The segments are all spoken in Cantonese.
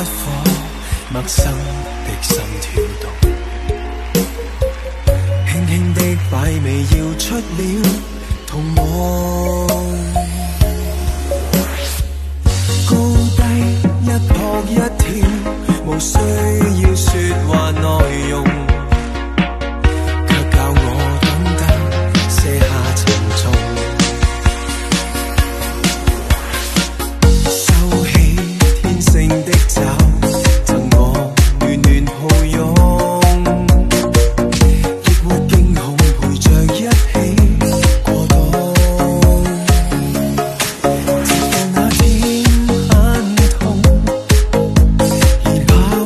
顆陌生的心跳動，輕輕的擺尾搖出了童夢。高低一撲一跳，無需要說話內容，卻教我懂得卸下沉重。收起天性的爪，贈我暖暖抱擁，亦會驚恐陪着一起過冬。直到那天很痛，而怕會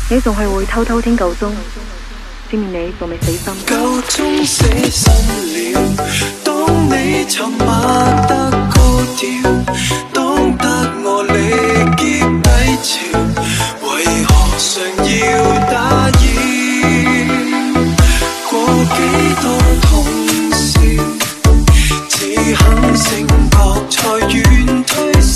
你仲係會偷偷聽夠鐘，證明你仲未死心。夠鐘死心了，當你沉默得高調，當得我力竭低潮，為何常要打擾？過幾多通宵，只肯醒覺才願推銷。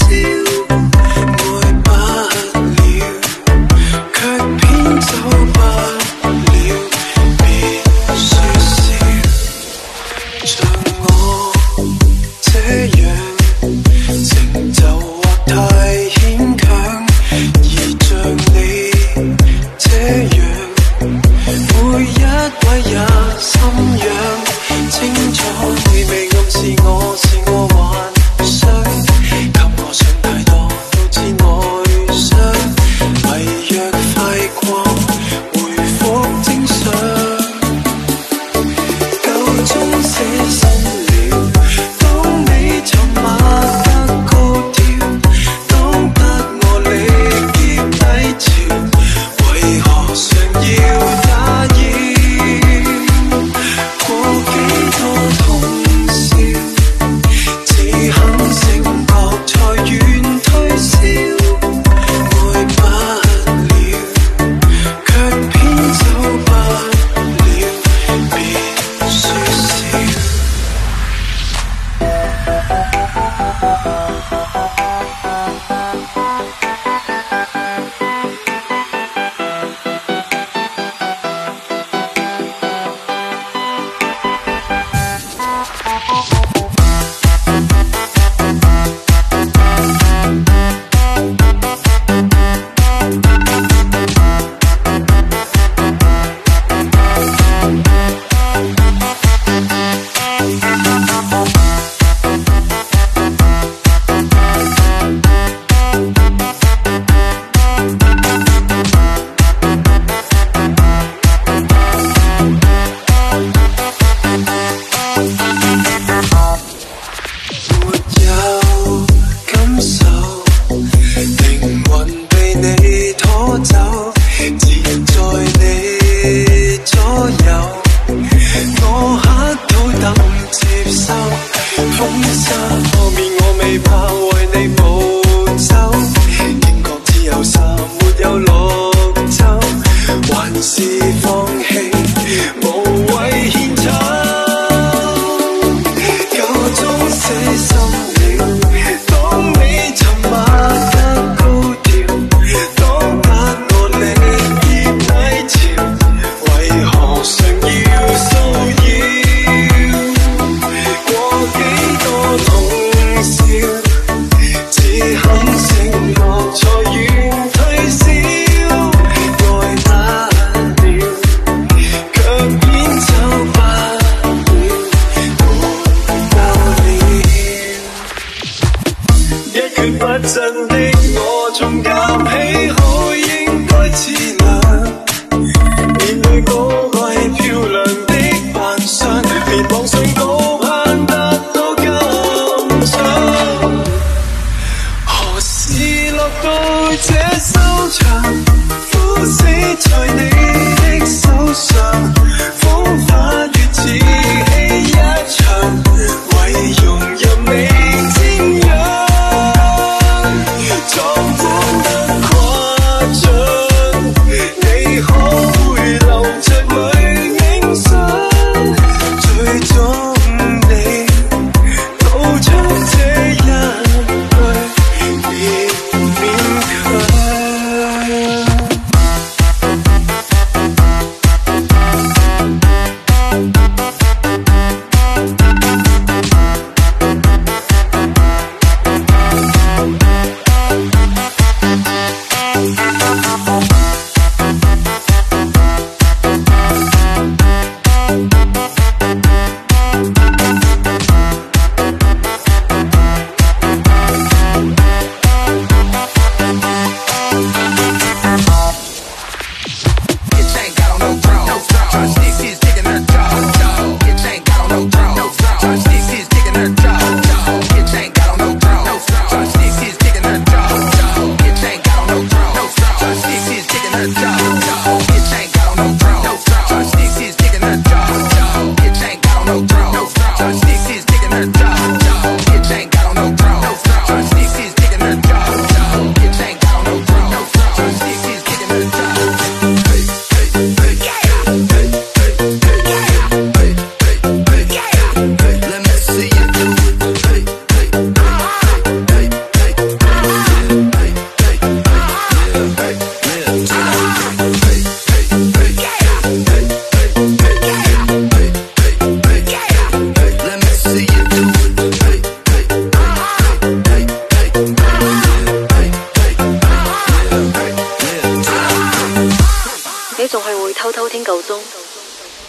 會偷偷聽夠鐘，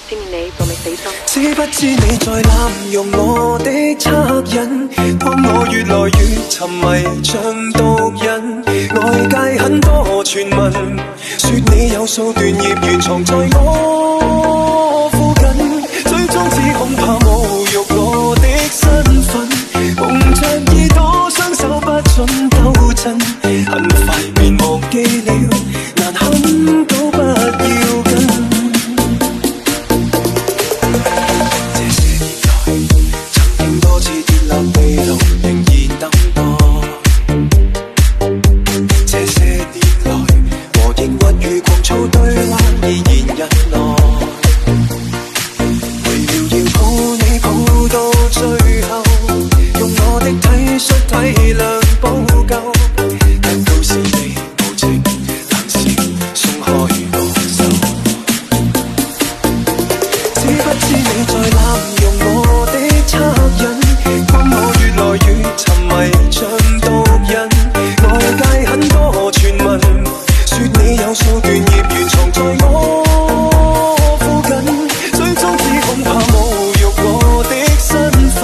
證明你仲未死心。知不知你在濫用我的惻隱？當我越來越沉迷像毒癮，外界很多傳聞，說你有數段孽緣藏在我附近，最終只恐怕侮辱我的身份，蒙着耳朵雙手不准抖震，很快便忘記了，難堪都不要緊。地路仍然等待，這些年來和抑鬱與狂躁對話依然忍耐，為了要抱你抱到最後，用我的體恤體諒補救，難道是你無情冷笑鬆開我手？知不知你在濫用我的惻隱？當我越來越沉迷像毒癮，外界很多傳聞，說你有數段孽緣藏在我附近，最終只恐怕侮辱我的身份，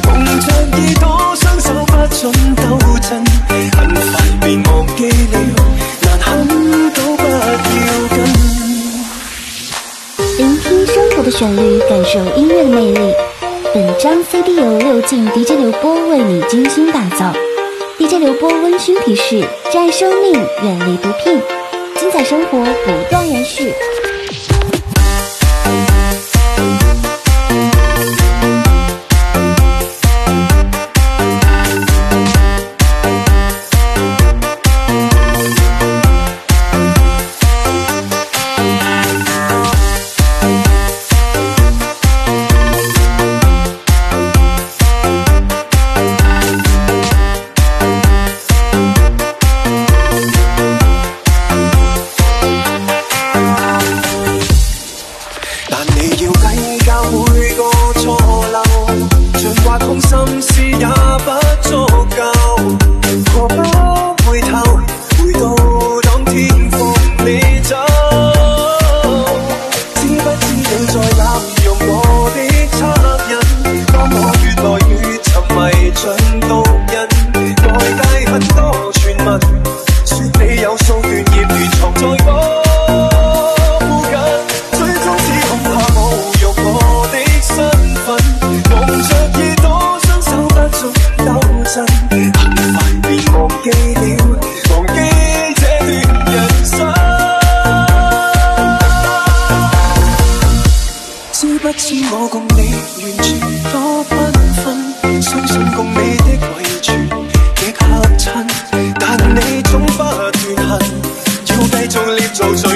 蒙着耳朵雙手不准抖震，很快便忘記了，難堪都不要緊。聆聽生活的旋律，感受音樂的魅力。本張 CD 由6進 DJ 劉波為你精心打造。DJ 劉波溫馨提示：珍愛生命，遠離毒品，精彩生活不斷延續。做